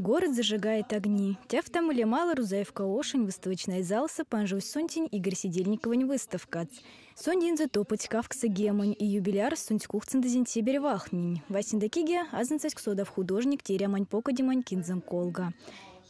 Город зажигает огни. Тяфтам или мало Рузаевка Ошень, выставочная залса, панжуй сонтень Игорь Сидельниковань выставка. Сондин затопать кавкса гемонь и юбиляр сунть кухцен дезинте беревахнинь. Васиндакиге азанцать ксодов художник терямань покадимань кинзам колга.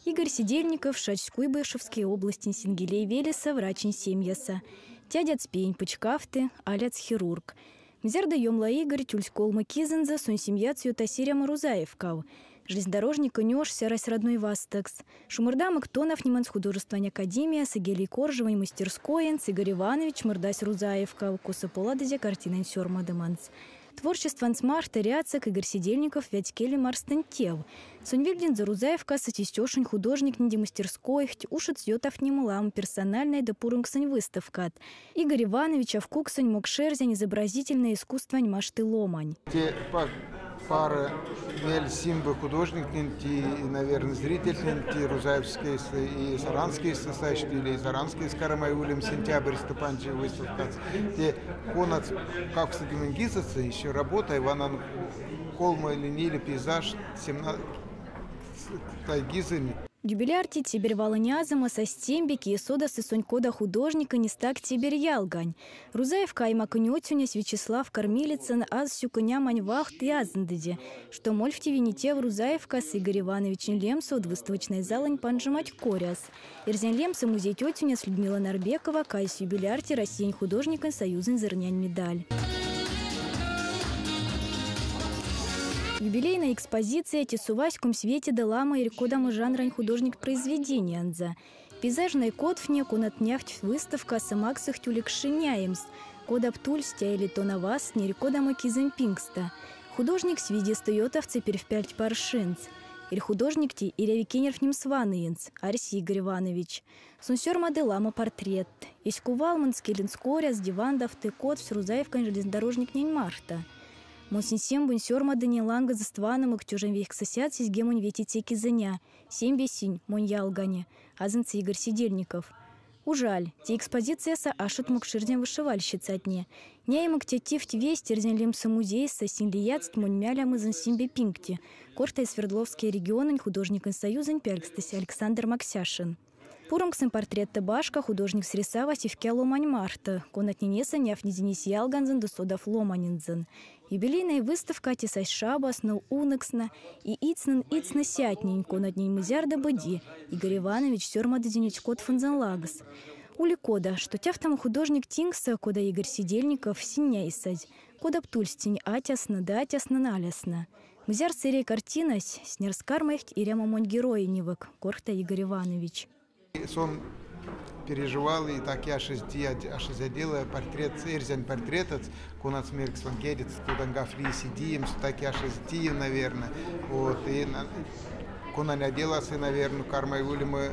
Игорь Сидельников, Шачкуй-Бышевской области Сингелей Велеса, врачень семьяса. Тядяц пень почкафты, аляц хирург. Мзерда емла Игорь тюльсколма кизенза сун семья цюта сиряма Рузаевкав. Железнодорожника нёшся рась родной вастекс. Шумырдамок тонов неманс художественная академия, Сагелий Коржевой мастерской, Игорь Иванович, Мырдась Рузаевка, Косополадезе картина Сёрмадеманс. Творчество Ансмарта, Ряцек, Игорь Сидельников, Вятькели Марстентев. Сонвильдин за Рузаевка, сатистёшень художник неди мастерской, ушец йотов немлам, персональная да пурунксань выставка. Игорь Иванович, Авкуксань, Мокшерзень, изобразительное искусство Ньмашты Ломань. Пара симба художник, наверное, зритель, Рузаевские и Саранские состоящие, или Саранские с Карамайулем, сентябрь Степанчи выставка. Те конец, как с гимназиста, еще работа, Иван Колма или Нили пейзаж, 17 тайгизами. Юбилярти тибер валаниазама со стембики и сода сысонькода художника не стак тибер ялгань. Рузаевка и маконётюнясь Вячеслав Кормилицын аз сюконя маньвахт и азндеде, что моль в тивините в Рузаевка с Игорь Ивановичем Лемсу от выставочной залань панжимать коряс. Ирзен Лемса музей тетюня с Людмила Нарбекова, кайс юбилярти Россиянь художника союзен зернянь медаль. Юбилейная экспозиция «Тесуваськом свете делама и рекодам жанрань художник произведения анза». Пейзажный код в неку натняхть выставка самаксах тюлик шиняемс. Код аптуль стяили то на вас не рекодам кизем пингста. Художник с виде стоётов цепер в 5 паршинц. Иль художник ти или викенерв ним сваныенц, Арси Игорь Иванович. Сунсёр моделама портрет. Искувалман скелинскоря с дивандов ты код в Рузаевкань железнодорожник нень Марта. Монсенсем бунсёрма Даниланга за стваном и ктюжем вех сосяд гемонь ветитеки заня. 7 бесинь, монь ялгане. Азанцы Игорь Сидельников. Ужаль, те экспозиция са ашут мокширден вышивальщица от не. Не им актив весь терзен лемса музей со синлияцт монь мялям изан симбе пинкти. Корта и Свердловские регионы художник союзен пялькстаси Александр Максяшин. Пурумксен портрет Табашка, художник срисава Севке Ломань Марта, конат ненеса няв низинис ялганзен до содов Ломанинзен. Юбилейная выставка тесай шабас, но унексна и ицнен сятнень, конат ней мызярда боди, Игорь Иванович сёрма дединич кот фанзенлагас. Ули кода, что тяфтам художник Тингса, кода Игорь Сидельников, синя исать, кода птульстень атясна да атясна налясна. Мызяр серия картинась, снерскармахть и рямомонь герои невык, корта Игорь Иванович. Сон переживал и так я делаю портрет, эрзен портретец, кунат смеркс вангедец, кудангафли сидим, так я наверное, вот и кунан оделась, наверное, кармай улима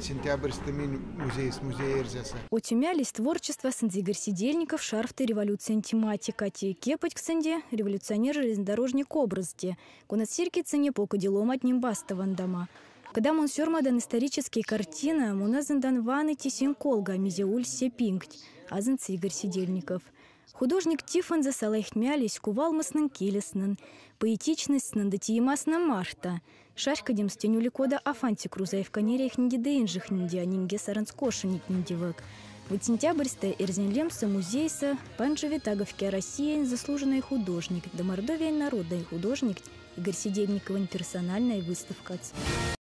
сентябрьскими музей эрзеса. Утемялись творчество сэнди Игорь Сидельников, шарфты революция тематика, те кепать к сэнди революционер железнодорожник образде, кунат сирки цене полка делом от ним бастовандама. Когда монсёрмадан исторические картины, муназандан ваны тисин колга мизеуль сепинкть, азанцы Игорь Сидельников. Художник Тифон засалайхтмялись кувалмаснын келеснын, поэтичностнын да тиемаснын Марта. Шашкадем стенюли кода афантик Рузаевка нерех нинди дейнжих нинди, а нинге саранскошеник ниндивык. В сентябрьсте эрзенлемса музейса панжеве таговке Россия заслуженный художник, да Мордовия народный художник Игорь Сидельниковын персональная выставка.